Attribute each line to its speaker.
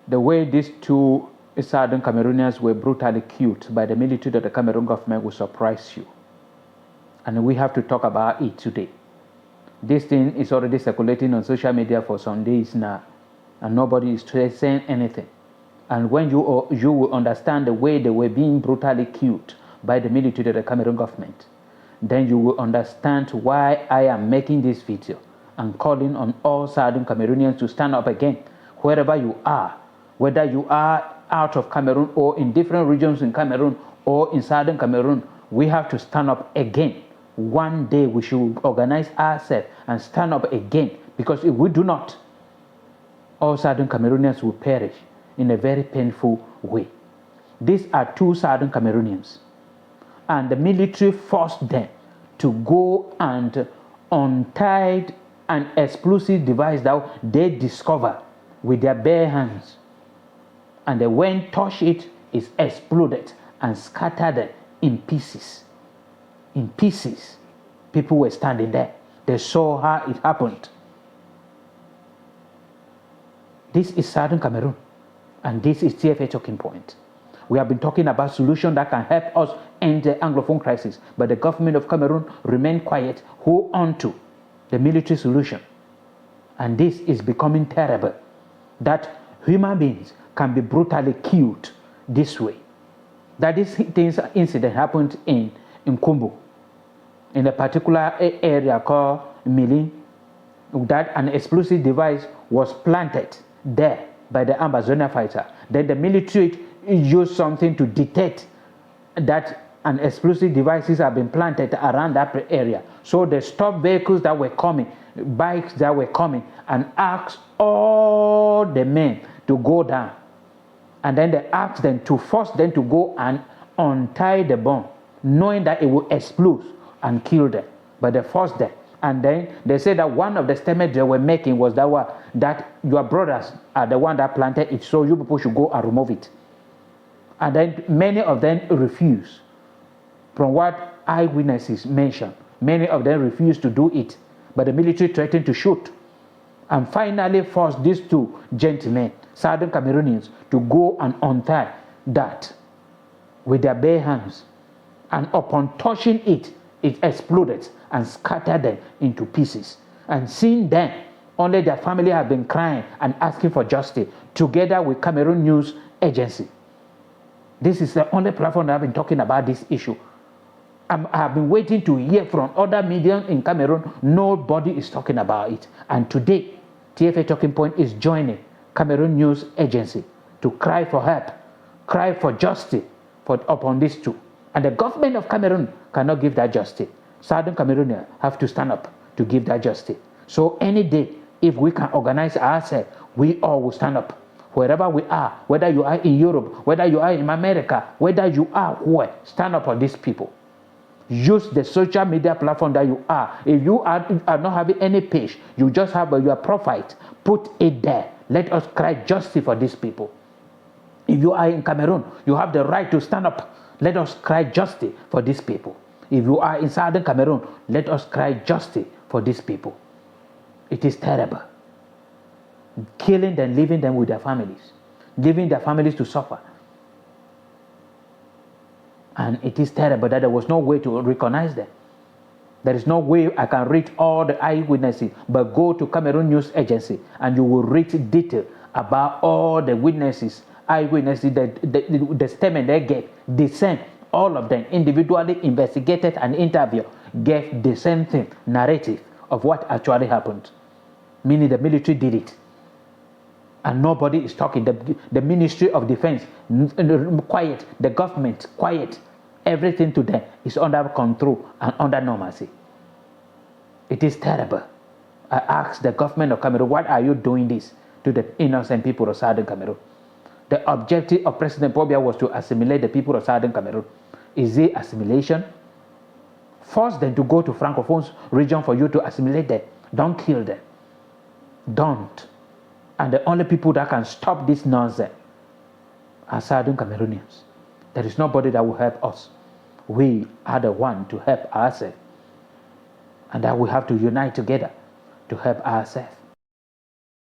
Speaker 1: the way these two southern Cameroonians were brutally killed by the military of the Cameroon government will surprise you. And we have to talk about it today. This thing is already circulating on social media for some days now, and nobody is saying anything. And when you will understand the way they were being brutally killed by the military of the Cameroon government, then you will understand why I am making this video and calling on all southern Cameroonians to stand up again, wherever you are, whether you are out of Cameroon or in different regions in Cameroon or in southern Cameroon. We have to stand up again. One day we should organize ourselves and stand up again, because if we do not, all southern Cameroonians will perish in a very painful way. These are two southern Cameroonians, and the military forced them to go and untied an explosive device that they discovered with their bare hands. And then when touch it, it exploded and scattered in pieces. In pieces. People were standing there. They saw how it happened. This is southern Cameroon, and this is TFA Talking Point. We have been talking about solutions that can help us end the Anglophone crisis, but the government of Cameroon remain quiet, hold on to the military solution. And this is becoming terrible, that human beings can be brutally killed this way. That this incident happened in Kumbo, in a particular area called Melim, that an explosive device was planted there by the Ambazonian fighter. Then the military used something to detect that an explosive devices have been planted around that area. So they stopped vehicles that were coming, bikes that were coming, and asked all the men to go down. And then they asked them to force them to go and untie the bomb, knowing that it will explode and kill them. But they forced them. And then they said that one of the statements they were making was that your brothers are the one that planted it, so you people should go and remove it. And then many of them refused. From what eyewitnesses mentioned, many of them refused to do it. But the military threatened to shoot. And finally forced these two gentlemen, southern Cameroonians, to go and untie that with their bare hands. And upon touching it, it exploded and scattered them into pieces. And seeing them, only their family have been crying and asking for justice, together with Cameroon News Agency. This is the only platform that I've been talking about this issue. I have been waiting to hear from other media in Cameroon. Nobody is talking about it. And today, TFA Talking Point is joining Cameroon News Agency to cry for help, cry for justice upon these two. And the government of Cameroon cannot give that justice. Southern Cameroonians have to stand up to give that justice. So any day, if we can organize ourselves, we all will stand up. Wherever we are, whether you are in Europe, whether you are in America, whether you are where, stand up for these people. Use the social media platform that you are. If you are not having any page, you just have your profile, put it there. Let us cry justice for these people. If you are in Cameroon, you have the right to stand up. Let us cry justice for these people. If you are in southern Cameroon, let us cry justice for these people. It is terrible. Killing them, leaving them with their families. Leaving their families to suffer. And it is terrible that there was no way to recognize them. There is no way I can read all the eyewitnesses, but go to Cameroon News Agency and you will read detail about all the witnesses, eyewitnesses, the statement they gave, the same. All of them individually investigated and interviewed, gave the same thing, narrative of what actually happened. Meaning the military did it. And nobody is talking. The Ministry of Defense, quiet. The government, quiet. Everything to them is under control and under normalcy. It is terrible. I asked the government of Cameroon, what are you doing this to the innocent people of southern Cameroon? The objective of President Paul Biya was to assimilate the people of southern Cameroon. Is it assimilation? Force them to go to Francophone region for you to assimilate them. Don't kill them. Don't. And the only people that can stop this nonsense are southern Cameroonians. There is nobody that will help us. We are the one to help ourselves. And that we have to unite together to help ourselves.